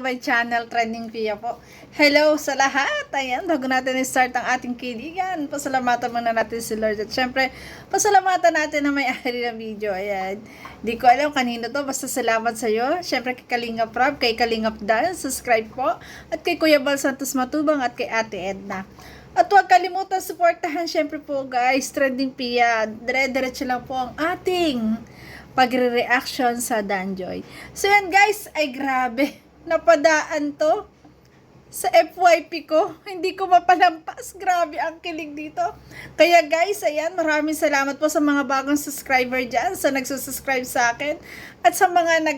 my channel, Trending Pia po. Hello sa lahat! Ayan, bago natin i-start ang ating kiligan, pasalamatan muna natin si Lord. At syempre, pasalamatan natin na may-ari ng video. Ayan, di ko alam kanino to, basta salamat sa iyo. Syempre kay Kalingap Rob, kay Kalingap Dan, subscribe po. At kay Kuya Bal Santos Matubang at kay Ate Edna. At huwag kalimutan suportahan syempre po guys, Trending Pia. Dire-diretso lang po ang ating pagre-reaction sa Danjoy. So yan guys, ay grabe. Napadaan to sa FYP ko. Hindi ko mapalampas. Grabe ang kilig dito. Kaya guys, ayan, maraming salamat po sa mga bagong subscriber dyan, sa nagsusubscribe sa akin, at sa mga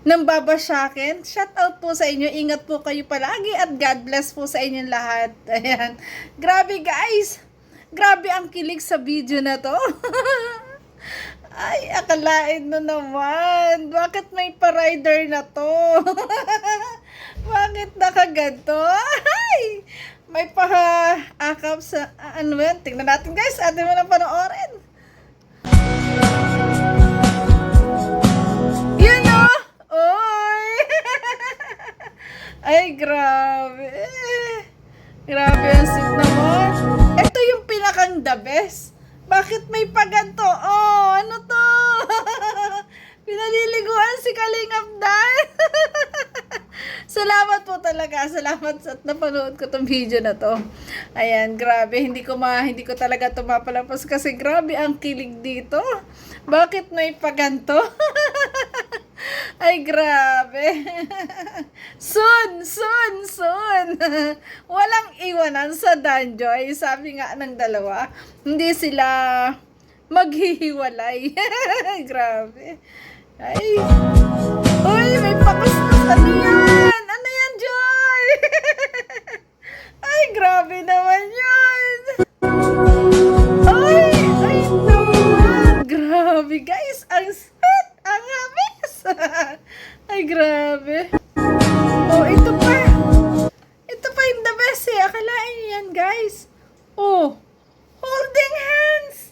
nambaba sa akin. Shout out po sa inyo. Ingat po kayo palagi at God bless po sa inyong lahat. Ayan. Grabe guys. Grabe ang kilig sa video na to. Ay, akalain na naman. Bakit may pa-rider na to? Bakit nakaganto? Ay, may pa-akap sa... ano yan? Tingnan natin guys. Atin mo na panoorin. Yun o! Oy! Ay, grabe. Grabe ang sit naman. Ito yung pinakang the best. Bakit may paganto? Oh, ano to? Pinaliliguan si Kalingap Dan. Salamat po talaga. Salamat sa napanood ko tong video na to. Ayan, grabe. Hindi ko talaga tumapalampas kasi grabe ang kilig dito. Bakit may paganto? Ay, grabe. Soon. Walang iwanan sa Danjoy. Sabi nga ng dalawa, hindi sila maghihiwalay. Grabe. Ay. Uy, may pakuskus. Ano yan? Ano yan, Joy? Ay, grabe naman yun. Ay naman. Grabe, guys. Ang sweet. Ang habis. Ay, grabe. Oh, ito pa. Ito pa yung the best eh. Akalain niyo yan, guys. Oh, holding hands.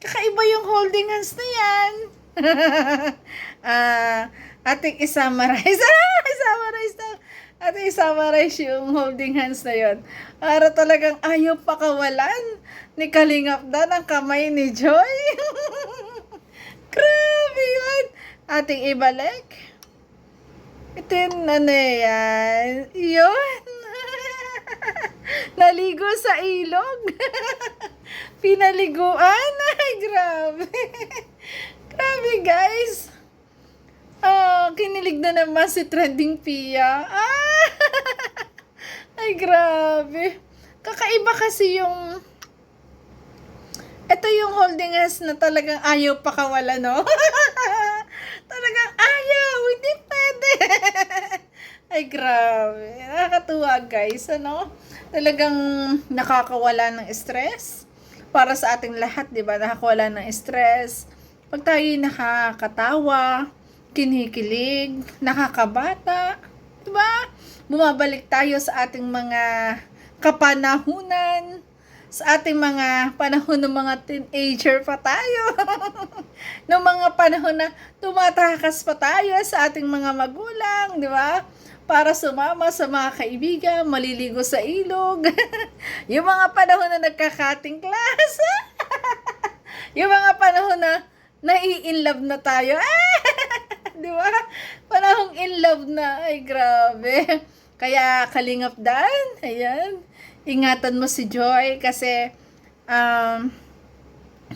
Kakaiba yung holding hands na yan. Ating i-summarize. I-summarize na. Ating i-summarize yung holding hands na yun. Para talagang ayaw pakawalan ni Kalingap Dan ang kamay ni Joy. Grabe yun. Ating ibalik. Ito yung ano yan. Yun. Naligo sa ilog. Pinaliguan. Ay, grabe. Grabe, guys. Kinilig na naman si Trending Pia. Ay, grabe. Kakaiba kasi yung... Ito yung holding hands na talagang ayaw pakawala, no? Talagang ayaw. Hindi pwede. Ay, grabe. Nakakatuwa, guys. Ano? Talagang nakakawala ng stress. Para sa ating lahat, di ba? Nakakawala ng stress. Pag tayo nakakatawa, kinikilig, nakakabata, di ba? Bumabalik tayo sa ating mga kapanahunan, sa ating mga panahon ng mga teenager pa tayo. Noong mga panahon na tumatakas pa tayo sa ating mga magulang, di ba? Para sumama sa mga kaibigan, maliligo sa ilog. Yung mga panahon na nagka-cutting class. Yung mga panahon na nai-inlove na tayo. Di ba? Panahong in love na. Ay, grabe. Kaya Kalingap Dan, ayan. Ingatan mo si Joy kasi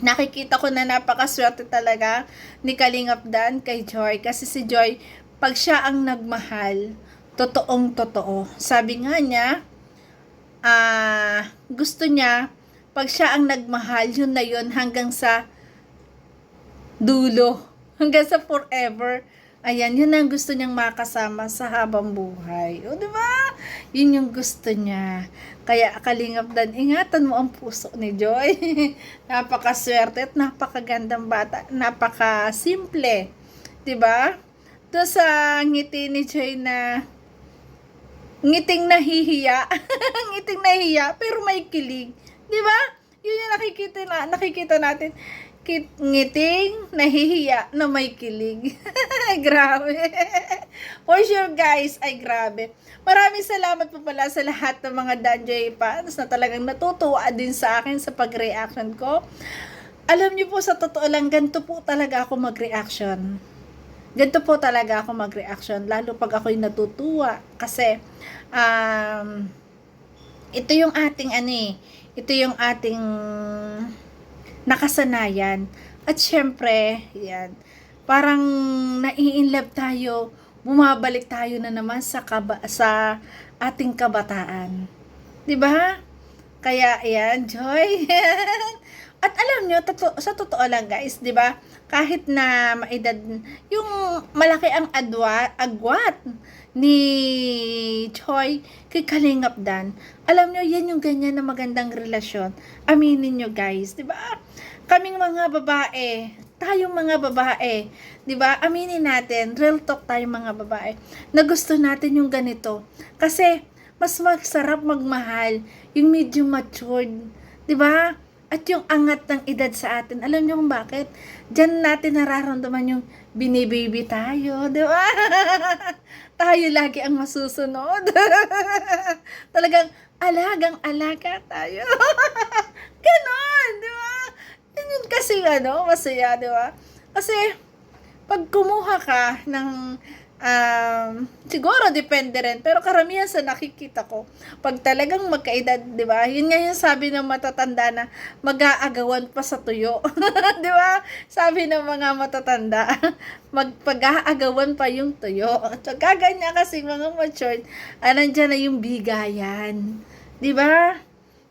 nakikita ko na napakaswerte talaga ni Kalingap Dan kay Joy. Kasi si Joy, pag siya ang nagmahal, totoong totoo. Sabi nga niya, gusto niya, pag siya ang nagmahal, yun na yun hanggang sa dulo. Hanggang sa forever. Ayan, yun ang gusto niyang makasama sa habang buhay. O, diba? Yun yung gusto niya. Kaya, Kalingap Dan, ingatan mo ang puso ni Joy. Napakaswerte at napakagandang bata. Napakasimple. Diba? Doon sa ngiti ni Joy na ngiting nahihiya. Ngiting nahihiya, pero may kilig. Diba? Yun yung nakikita natin. ngiting nahihiya na may kilig. Grabe. For sure guys, ay grabe. Maraming salamat po pala sa lahat ng mga Danjoy fans na talagang natutuwa din sa akin sa pag-reaction ko. Alam niyo po, sa totoo lang, ganito po talaga ako mag-reaction. Ganito po talaga ako mag-reaction, lalo pag ako'y natutuwa. Kasi, ito yung ating ito yung ating nakasanayan. At syempre, yan, parang nai-inlove tayo, bumabalik tayo na naman sa ating kabataan. 'Di ba? Kaya yan, Joy. At alam nyo, sa totoo lang guys, 'di ba? Kahit na maedad, yung malaki ang agwat ni Choi kay Kalingap Dan. Alam nyo, yan yung ganyan na magandang relasyon. Aminin nyo guys, 'di ba? Kaming mga babae, tayong mga babae, 'di ba? Aminin natin, real talk tayong mga babae, na gusto natin yung ganito. Kasi mas masarap magmahal yung medyo matured, 'di ba? At yung angat ng edad sa atin. Alam niyo kung bakit? Diyan natin nararamdaman yung binibaby tayo, 'di ba? Tayo lagi ang masusunod. Talagang alagang-alaga tayo. Ganon, 'di ba? Yun kasi masaya, 'di ba? Kasi pag kumuha ka ng siguro depende rin, pero karamihan sa nakikita ko, pag talagang magkaedad, 'di ba? Yun nga yung sabi ng matatanda na mag-aagawan pa sa tuyo. 'Di ba? Sabi ng mga matatanda, pag-aagawan pa yung tuyo. So kaganya kasi mga matured, nandiyan na yung bigayan. 'Di ba?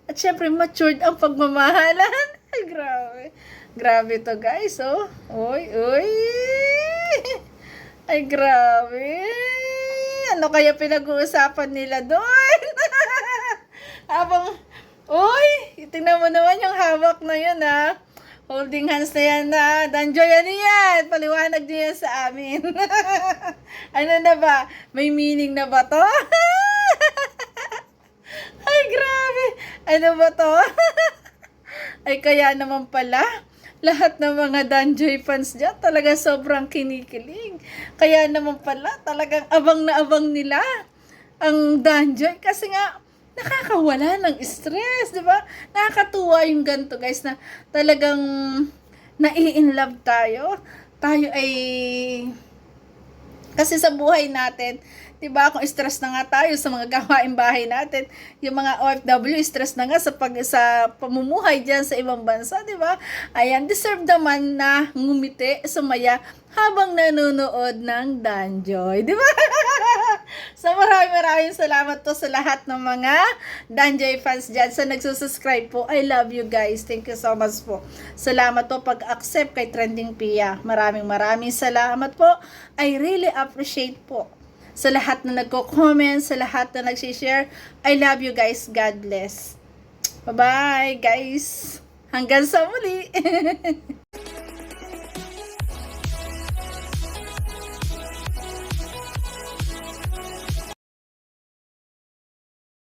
At syempre matured ang pagmamahalan. Ay, grabe. Grabe to guys, oh. Uy, uy. Ay, grabe. Ano kaya pinag-uusapan nila doon? Habang, uy, tingnan mo naman yung hawak na yun, ha. Holding hands na yan, ha. Danjoy, ano yan? Paliwanag niyo yan sa amin. Ano na ba? May meaning na ba to? Ay, grabe. Ano ba to? Ay, kaya naman pala, lahat ng mga Danjoy fans dyan, talaga sobrang kinikilig. Kaya naman pala, talagang abang na abang nila ang Danjoy. Kasi nga, nakakawala ng stress, di ba? Nakakatuwa yung ganito, guys, na talagang nai-inlove tayo. Tayo ay... Kasi sa buhay natin, 'di ba, kung stress na nga tayo sa mga gawaing bahay natin, yung mga OFW stress na nga sa pamumuhay diyan sa ibang bansa, 'di ba? Ayan, deserve naman na ngumiti, sumaya habang nanonood ng Danjoy, 'di ba? So maraming salamat po sa lahat ng mga Danjoy fans diyan sa nagsusubscribe po. I love you guys. Thank you so much po. Salamat po pag-accept kay Trending Pia. Maraming salamat po. I really appreciate po sa lahat na nagko-comment, sa lahat na nag-share. I love you guys. God bless. Bye-bye, guys. Hanggang sa muli.